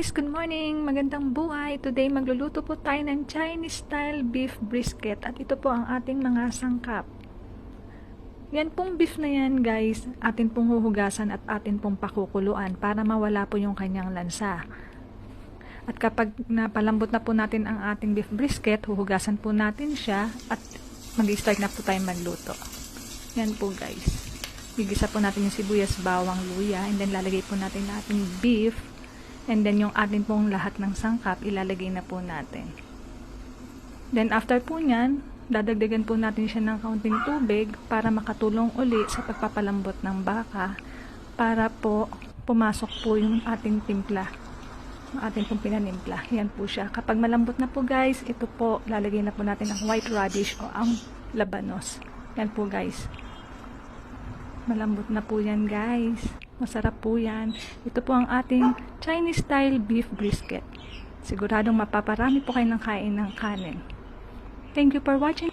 guys! Good morning! Magandang buhay! Today magluluto po tayo ng Chinese style beef brisket at ito po ang ating mga sangkap. Yan pong beef na yan guys, atin pong huhugasan at atin pong pakukuluan para mawala po yung kanyang lansa. At kapag napalambot na po natin ang ating beef brisket, huhugasan po natin siya at mag-start na po tayo magluto. Yan po guys. Gigisa po natin yung sibuyas, bawang, luya, and then lalagay po natin ang ating beef. And then yung atin pong lahat ng sangkap, ilalagay na po natin. Then after po nyan, dadagdagan po natin siya ng kaunting tubig para makatulong uli sa pagpapalambot ng baka para po pumasok po yung ating timpla. Atin pong pinanimpla. Yan po siya. Kapag malambot na po guys, ito po, lalagay na po natin ang white radish o ang labanos. Yan po guys. Malambot na po yan guys. Masarap po yan. Ito po ang ating Chinese style beef brisket. Siguradong mapaparami po kayo ng kain ng kanin. Thank you for watching.